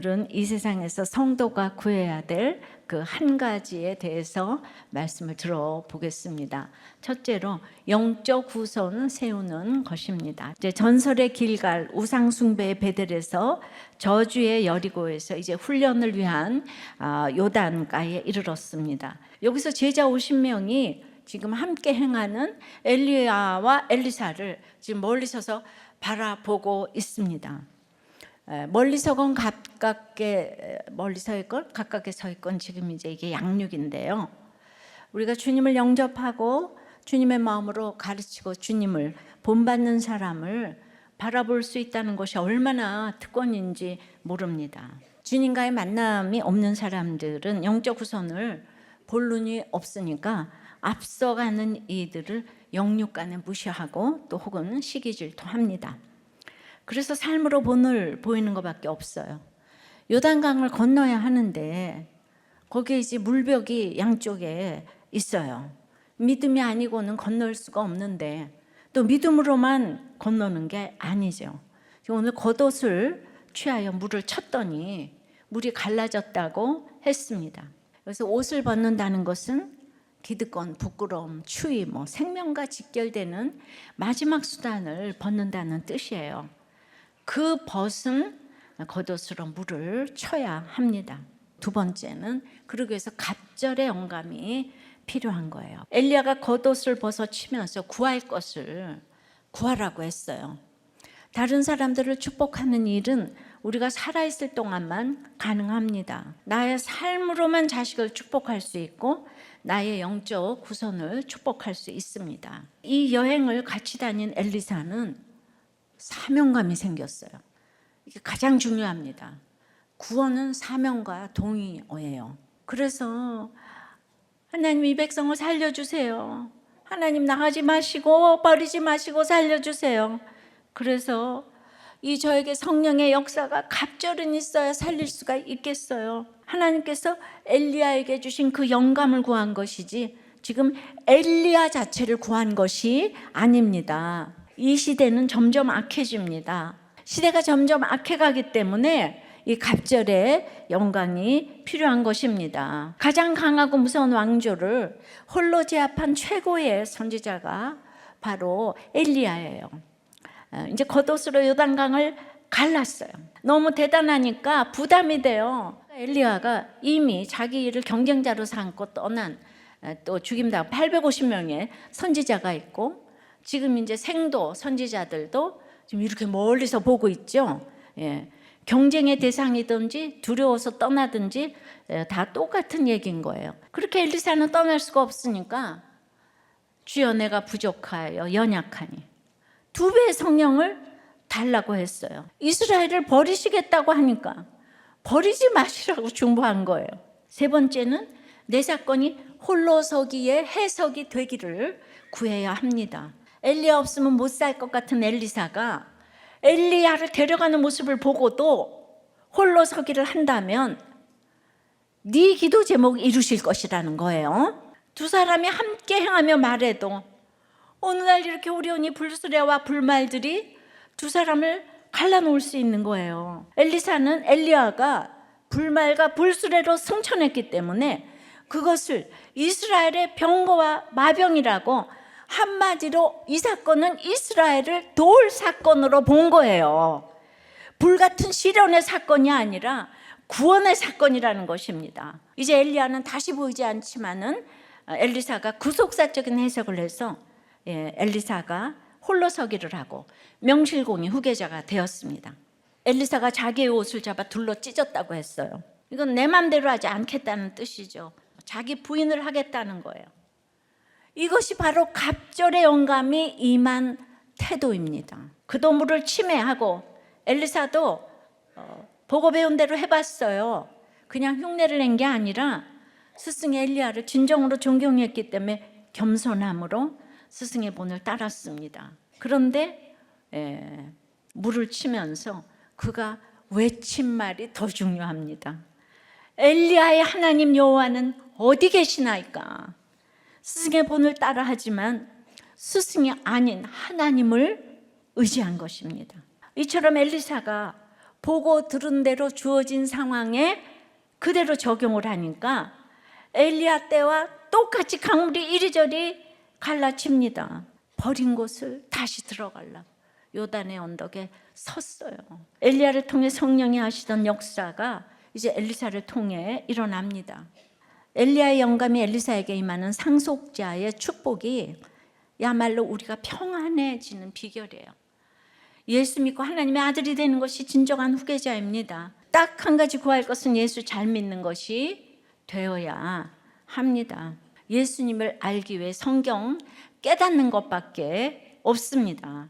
오늘은 이 세상에서 성도가 구해야 될 그 한 가지에 대해서 말씀을 들어보겠습니다. 첫째로 영적 후손을 세우는 것입니다. 이제 전설의 길갈 우상 숭배의 베델에서 저주의 여리고에서 이제 훈련을 위한 요단가에 이르렀습니다. 여기서 제자 50명이 지금 함께 행하는 엘리야와 엘리사를 지금 멀리 서서 바라보고 있습니다. 멀리 서건 가깝게 멀리 서 있건 가깝게 서 있건 지금 이제 이게 양육인데요. 우리가 주님을 영접하고 주님의 마음으로 가르치고 주님을 본받는 사람을 바라볼 수 있다는 것이 얼마나 특권인지 모릅니다. 주님과의 만남이 없는 사람들은 영적 후손을 볼 눈이 없으니까 앞서가는 이들을 영육간에 무시하고 또 혹은 시기 질투합니다. 그래서 삶으로 본을 보이는 것밖에 없어요. 요단강을 건너야 하는데 거기에 이제 물벽이 양쪽에 있어요. 믿음이 아니고는 건널 수가 없는데 또 믿음으로만 건너는 게 아니죠. 오늘 겉옷을 취하여 물을 쳤더니 물이 갈라졌다고 했습니다. 그래서 옷을 벗는다는 것은 기득권, 부끄러움, 추위, 생명과 직결되는 마지막 수단을 벗는다는 뜻이에요. 그 벗은 겉옷으로 물을 쳐야 합니다. 두 번째는 그러기 위해서 갑절의 영감이 필요한 거예요. 엘리야가 겉옷을 벗어 치면서 구할 것을 구하라고 했어요. 다른 사람들을 축복하는 일은 우리가 살아있을 동안만 가능합니다. 나의 삶으로만 자식을 축복할 수 있고 나의 영적 후손을 축복할 수 있습니다. 이 여행을 같이 다닌 엘리사는 사명감이 생겼어요. 이게 가장 중요합니다. 구원은 사명과 동의어예요. 그래서 하나님 이 백성을 살려주세요. 하나님 나가지 마시고 버리지 마시고 살려주세요. 그래서 이 저에게 성령의 역사가 갑절은 있어야 살릴 수가 있겠어요. 하나님께서 엘리야에게 주신 그 영감을 구한 것이지 지금 엘리야 자체를 구한 것이 아닙니다. 이 시대는 점점 악해집니다. 시대가 점점 악해가기 때문에 이 갑절의 영광이 필요한 것입니다. 가장 강하고 무서운 왕조를 홀로 제압한 최고의 선지자가 바로 엘리야예요. 이제 겉옷으로 요단강을 갈랐어요. 너무 대단하니까 부담이 돼요. 엘리야가 이미 자기 일을 경쟁자로 삼고 떠난 또 죽임당 850명의 선지자가 있고 지금 이제 생도 선지자들도 지금 이렇게 멀리서 보고 있죠. 경쟁의 대상이든지 두려워서 떠나든지 다 똑같은 얘기인 거예요. 그렇게 엘리사는 떠날 수가 없으니까 주여 내가 부족하여 연약하니 2배의 성령을 달라고 했어요. 이스라엘을 버리시겠다고 하니까 버리지 마시라고 중보한 거예요. 세 번째는 내 사건이 홀로 서기의 해석이 되기를 구해야 합니다. 엘리야 없으면 못 살 것 같은 엘리사가 엘리야를 데려가는 모습을 보고도 홀로 서기를 한다면 네 기도 제목 이루실 것이라는 거예요. 두 사람이 함께 행하며 말해도 오늘날 이렇게 어려우니 불수레와 불말들이 두 사람을 갈라놓을 수 있는 거예요. 엘리사는 엘리야가 불말과 불수레로 승천했기 때문에 그것을 이스라엘의 병거와 마병이라고 한마디로 이 사건은 이스라엘을 도울 사건으로 본 거예요. 불같은 시련의 사건이 아니라 구원의 사건이라는 것입니다. 이제 엘리야는 다시 보이지 않지만은 엘리사가 구속사적인 해석을 해서 엘리사가 홀로 서기를 하고 명실공히 후계자가 되었습니다. 엘리사가 자기의 옷을 잡아 둘러 찢었다고 했어요. 이건 내 맘대로 하지 않겠다는 뜻이죠. 자기 부인을 하겠다는 거예요. 이것이 바로 갑절의 영감이 임한 태도입니다. 그도물을 침해하고 엘리사도 보고 배운 대로 해봤어요. 그냥 흉내를 낸 게 아니라 스승 엘리야를 진정으로 존경했기 때문에 겸손함으로 스승의 본을 따랐습니다. 그런데 물을 치면서 그가 외친 말이 더 중요합니다. 엘리야의 하나님 여호와는 어디 계시나이까? 스승의 본을 따라하지만 스승이 아닌 하나님을 의지한 것입니다. 이처럼 엘리사가 보고 들은 대로 주어진 상황에 그대로 적용을 하니까 엘리야 때와 똑같이 강물이 이리저리 갈라칩니다. 버린 곳을 다시 들어가려고 요단의 언덕에 섰어요. 엘리야를 통해 성령이 하시던 역사가 이제 엘리사를 통해 일어납니다. 엘리야의 영감이 엘리사에게 임하는 상속자의 축복이 야말로 우리가 평안해지는 비결이에요. 예수 믿고 하나님의 아들이 되는 것이 진정한 후계자입니다. 딱 한 가지 구할 것은 예수 잘 믿는 것이 되어야 합니다. 예수님을 알기 위해 성경 깨닫는 것밖에 없습니다.